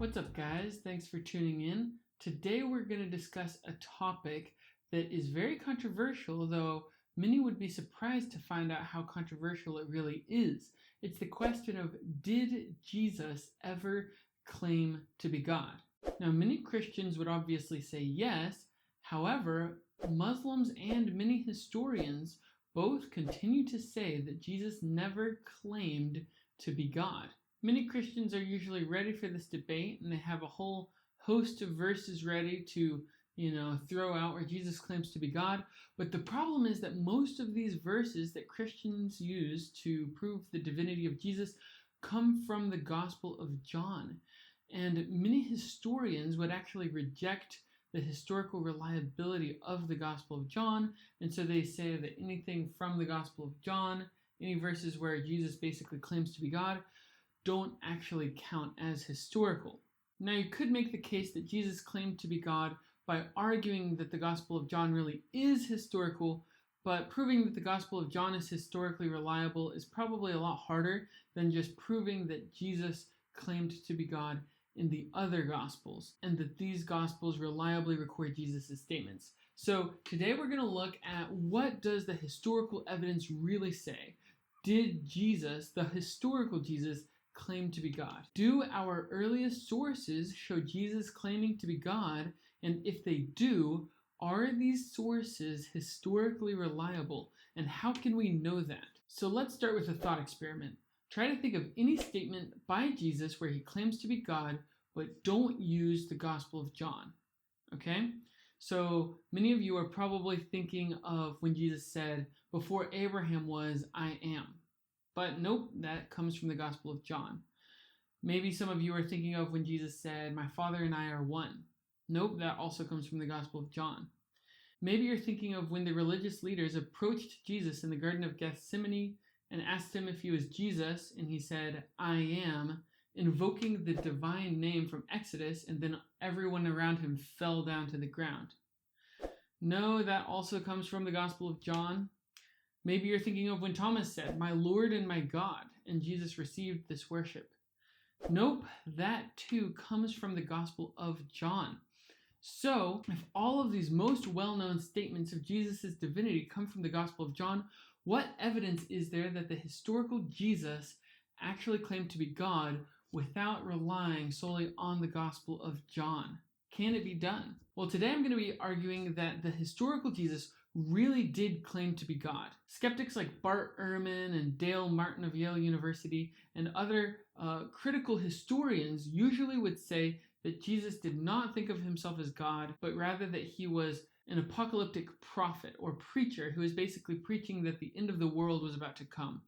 What's up, guys? Thanks for tuning in. Today we're going to discuss a topic that is very controversial, though many would be surprised to find out how controversial it really is. It's the question of, did Jesus ever claim to be God? Now, many Christians would obviously say yes. However, Muslims and many historians both continue to say that Jesus never claimed to be God. Many Christians are usually ready for this debate, and they have a whole host of verses ready to, throw out where Jesus claims to be God. But the problem is that most of these verses that Christians use to prove the divinity of Jesus come from the Gospel of John. And many historians would actually reject the historical reliability of the Gospel of John. And so they say that anything from the Gospel of John, any verses where Jesus basically claims to be God, don't actually count as historical. Now, you could make the case that Jesus claimed to be God by arguing that the Gospel of John really is historical, but proving that the Gospel of John is historically reliable is probably a lot harder than just proving that Jesus claimed to be God in the other Gospels, and that these Gospels reliably record Jesus' statements. So today we're going to look at, what does the historical evidence really say? Did Jesus, the historical Jesus, claim to be God? Do our earliest sources show Jesus claiming to be God? And if they do, are these sources historically reliable? And how can we know that? So let's start with a thought experiment. Try to think of any statement by Jesus where he claims to be God, but don't use the Gospel of John. Okay? So many of you are probably thinking of when Jesus said, "Before Abraham was, I am." But nope, that comes from the Gospel of John. Maybe some of you are thinking of when Jesus said, "My Father and I are one." Nope, that also comes from the Gospel of John. Maybe you're thinking of when the religious leaders approached Jesus in the Garden of Gethsemane and asked him if he was Jesus, and he said, "I am," invoking the divine name from Exodus, and then everyone around him fell down to the ground. No, that also comes from the Gospel of John. Maybe you're thinking of when Thomas said, "My Lord and my God," and Jesus received this worship. Nope, that too comes from the Gospel of John. So, if all of these most well-known statements of Jesus' divinity come from the Gospel of John, what evidence is there that the historical Jesus actually claimed to be God without relying solely on the Gospel of John? Can it be done? Well, today I'm going to be arguing that the historical Jesus really did claim to be God. Skeptics like Bart Ehrman and Dale Martin of Yale University and other critical historians usually would say that Jesus did not think of himself as God, but rather that he was an apocalyptic prophet or preacher who is basically preaching that the end of the world was about to come.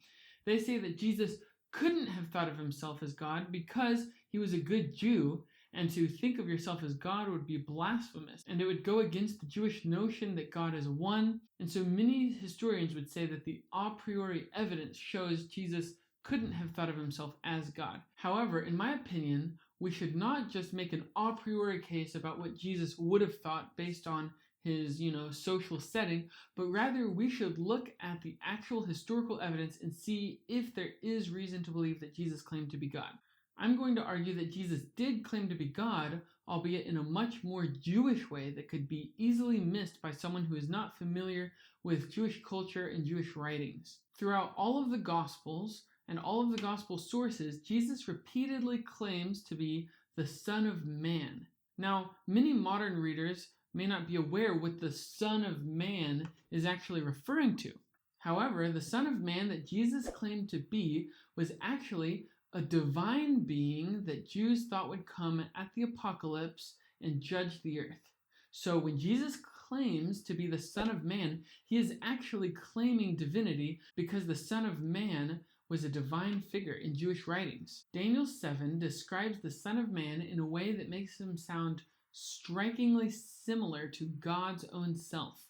They say that Jesus couldn't have thought of himself as God because he was a good Jew, and to think of yourself as God would be blasphemous, and it would go against the Jewish notion that God is one. And so many historians would say that the a priori evidence shows Jesus couldn't have thought of himself as God. However, in my opinion, we should not just make an a priori case about what Jesus would have thought based on his, social setting, but rather we should look at the actual historical evidence and see if there is reason to believe that Jesus claimed to be God. I'm going to argue that Jesus did claim to be God, albeit in a much more Jewish way that could be easily missed by someone who is not familiar with Jewish culture and Jewish writings. Throughout all of the Gospels and all of the Gospel sources, Jesus repeatedly claims to be the Son of Man. Now, many modern readers may not be aware what the Son of Man is actually referring to. However, the Son of Man that Jesus claimed to be was actually a divine being that Jews thought would come at the apocalypse and judge the earth. So when Jesus claims to be the Son of Man, he is actually claiming divinity because the Son of Man was a divine figure in Jewish writings. Daniel 7 describes the Son of Man in a way that makes him sound strikingly similar to God's own self.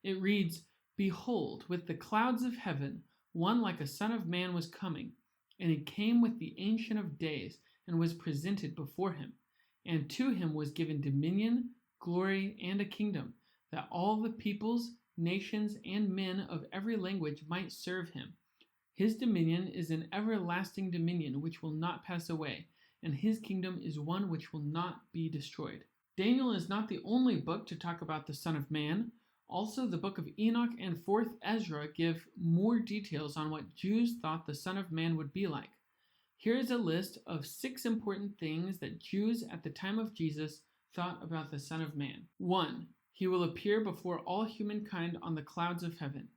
It reads, "Behold, with the clouds of heaven, one like a Son of Man was coming. And he came with the Ancient of Days, and was presented before him. And to him was given dominion, glory, and a kingdom, that all the peoples, nations, and men of every language might serve him. His dominion is an everlasting dominion which will not pass away, and his kingdom is one which will not be destroyed. Daniel is not the only book to talk about the Son of Man. Also, the book of Enoch and 4th Ezra give more details on what Jews thought the Son of Man would be like. Here is a list of 6 important things that Jews at the time of Jesus thought about the Son of Man. 1. He will appear before all humankind on the clouds of heaven.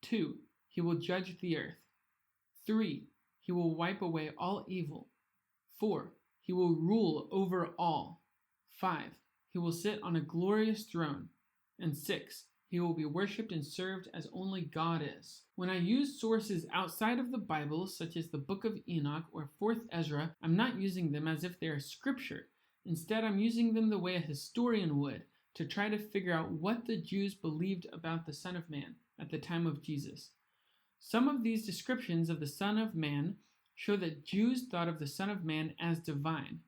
2. He will judge the earth. 3. He will wipe away all evil. 4. He will rule over all. 5. He will sit on a glorious throne. And 6. He will be worshipped and served as only God is. When I use sources outside of the Bible, such as the Book of Enoch or 4th Ezra, I'm not using them as if they are scripture. Instead, I'm using them the way a historian would, to try to figure out what the Jews believed about the Son of Man at the time of Jesus. Some of these descriptions of the Son of Man show that Jews thought of the Son of Man as divine.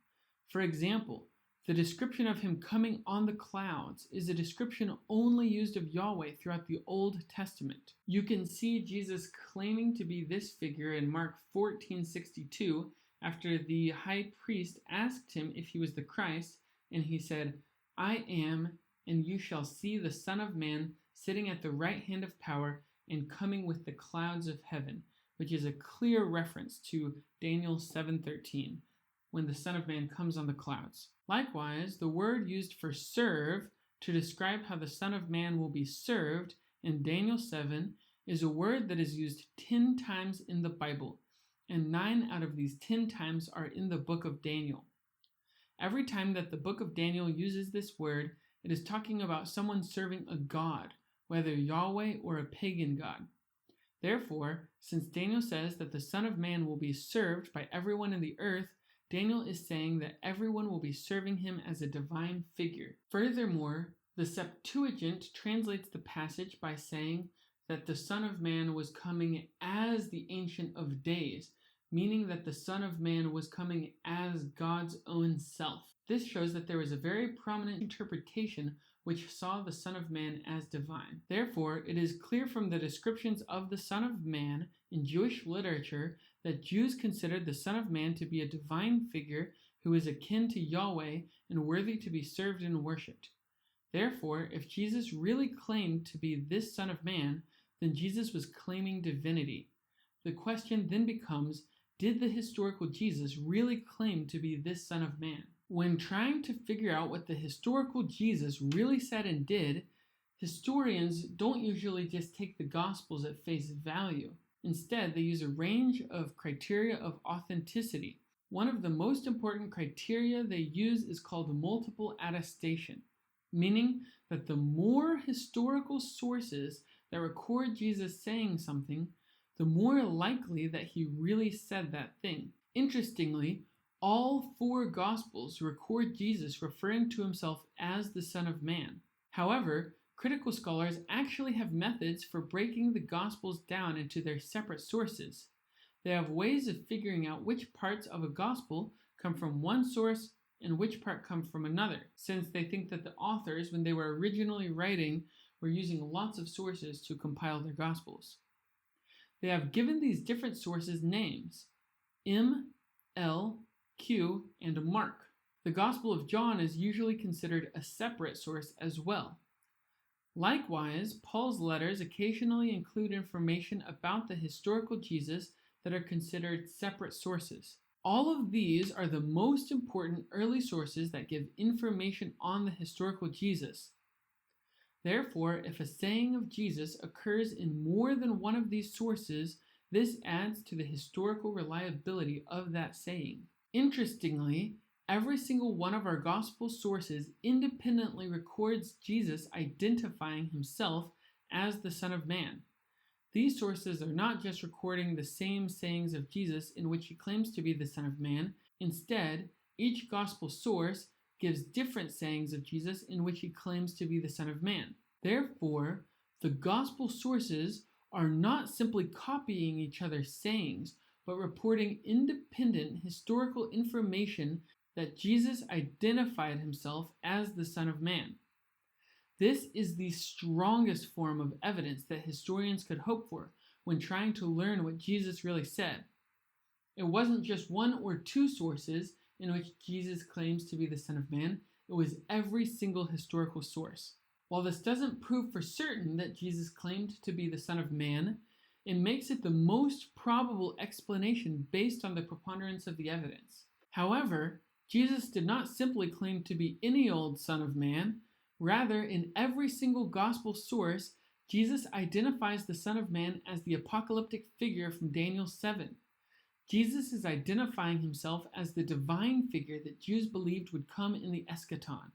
For example, the description of him coming on the clouds is a description only used of Yahweh throughout the Old Testament. You can see Jesus claiming to be this figure in Mark 14:62 after the high priest asked him if he was the Christ, and he said, "I am, and you shall see the Son of Man sitting at the right hand of power and coming with the clouds of heaven," which is a clear reference to Daniel 7:13, when the Son of Man comes on the clouds. Likewise, the word used for serve to describe how the Son of Man will be served in Daniel 7 is a word that is used 10 times in the Bible, and 9 out of these 10 times are in the book of Daniel. Every time that the book of Daniel uses this word, it is talking about someone serving a god, whether Yahweh or a pagan god. Therefore, since Daniel says that the Son of Man will be served by everyone in the earth, Daniel is saying that everyone will be serving him as a divine figure. Furthermore, the Septuagint translates the passage by saying that the Son of Man was coming as the Ancient of Days, meaning that the Son of Man was coming as God's own self. This shows that there was a very prominent interpretation which saw the Son of Man as divine. Therefore, it is clear from the descriptions of the Son of Man in Jewish literature that Jews considered the Son of Man to be a divine figure who is akin to Yahweh and worthy to be served and worshipped. Therefore, if Jesus really claimed to be this Son of Man, then Jesus was claiming divinity. The question then becomes, did the historical Jesus really claim to be this Son of Man? When trying to figure out what the historical Jesus really said and did, historians don't usually just take the Gospels at face value. Instead, they use a range of criteria of authenticity. One of the most important criteria they use is called multiple attestation, meaning that the more historical sources that record Jesus saying something, the more likely that he really said that thing. Interestingly, all 4 Gospels record Jesus referring to himself as the Son of Man. However, critical scholars actually have methods for breaking the Gospels down into their separate sources. They have ways of figuring out which parts of a Gospel come from one source and which part come from another, since they think that the authors, when they were originally writing, were using lots of sources to compile their Gospels. They have given these different sources names: M, L, Q, and Mark. The Gospel of John is usually considered a separate source as well. Likewise, Paul's letters occasionally include information about the historical Jesus that are considered separate sources. All of these are the most important early sources that give information on the historical Jesus. Therefore, if a saying of Jesus occurs in more than one of these sources, this adds to the historical reliability of that saying. Interestingly, every single one of our gospel sources independently records Jesus identifying himself as the Son of Man. These sources are not just recording the same sayings of Jesus in which he claims to be the Son of Man. Instead, each gospel source gives different sayings of Jesus in which he claims to be the Son of Man. Therefore, the gospel sources are not simply copying each other's sayings, but reporting independent historical information that Jesus identified himself as the Son of Man. This is the strongest form of evidence that historians could hope for when trying to learn what Jesus really said. It wasn't just 1 or 2 sources, in which Jesus claims to be the Son of Man, it was every single historical source. While this doesn't prove for certain that Jesus claimed to be the Son of Man, it makes it the most probable explanation based on the preponderance of the evidence. However, Jesus did not simply claim to be any old Son of Man. Rather, in every single gospel source, Jesus identifies the Son of Man as the apocalyptic figure from Daniel 7. Jesus is identifying himself as the divine figure that Jews believed would come in the eschaton.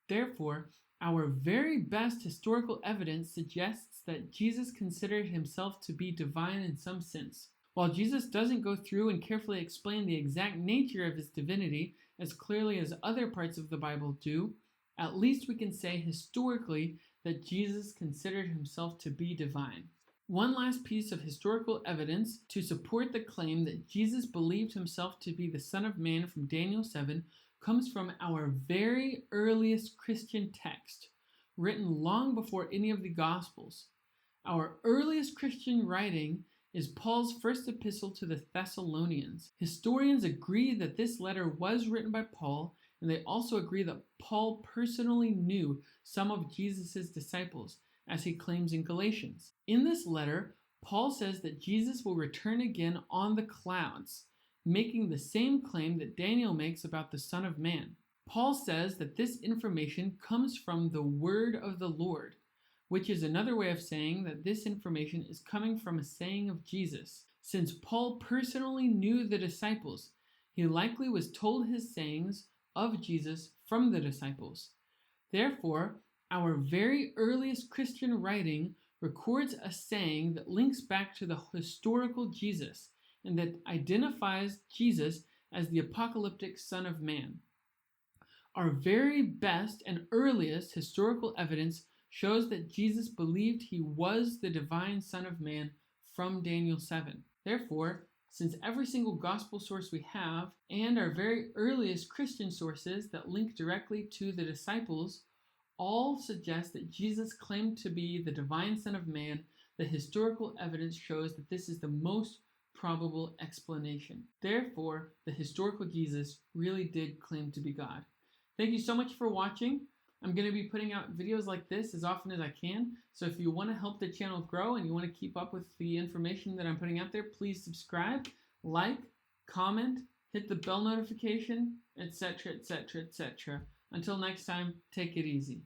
Therefore, our very best historical evidence suggests that Jesus considered himself to be divine in some sense. While Jesus doesn't go through and carefully explain the exact nature of his divinity as clearly as other parts of the Bible do, at least we can say historically that Jesus considered himself to be divine. One last piece of historical evidence to support the claim that Jesus believed himself to be the Son of Man from Daniel 7 comes from our very earliest Christian text, written long before any of the Gospels. Our earliest Christian writing is Paul's first epistle to the Thessalonians. Historians agree that this letter was written by Paul, and they also agree that Paul personally knew some of Jesus' disciples, as he claims in Galatians. In this letter, Paul says that Jesus will return again on the clouds, making the same claim that Daniel makes about the Son of Man. Paul says that this information comes from the word of the Lord, which is another way of saying that this information is coming from a saying of Jesus. Since Paul personally knew the disciples, he likely was told his sayings of Jesus from the disciples. Therefore, our very earliest Christian writing records a saying that links back to the historical Jesus and that identifies Jesus as the apocalyptic Son of Man. Our very best and earliest historical evidence shows that Jesus believed he was the divine Son of Man from Daniel 7. Therefore, since every single gospel source we have, and our very earliest Christian sources that link directly to the disciples, all suggest that Jesus claimed to be the divine Son of Man, the historical evidence shows that this is the most probable explanation. Therefore, the historical Jesus really did claim to be God. Thank you so much for watching. I'm going to be putting out videos like this as often as I can, so if you want to help the channel grow and you want to keep up with the information that I'm putting out there, please subscribe, like, comment, hit the bell notification, etc., etc., etc. Until next time, take it easy.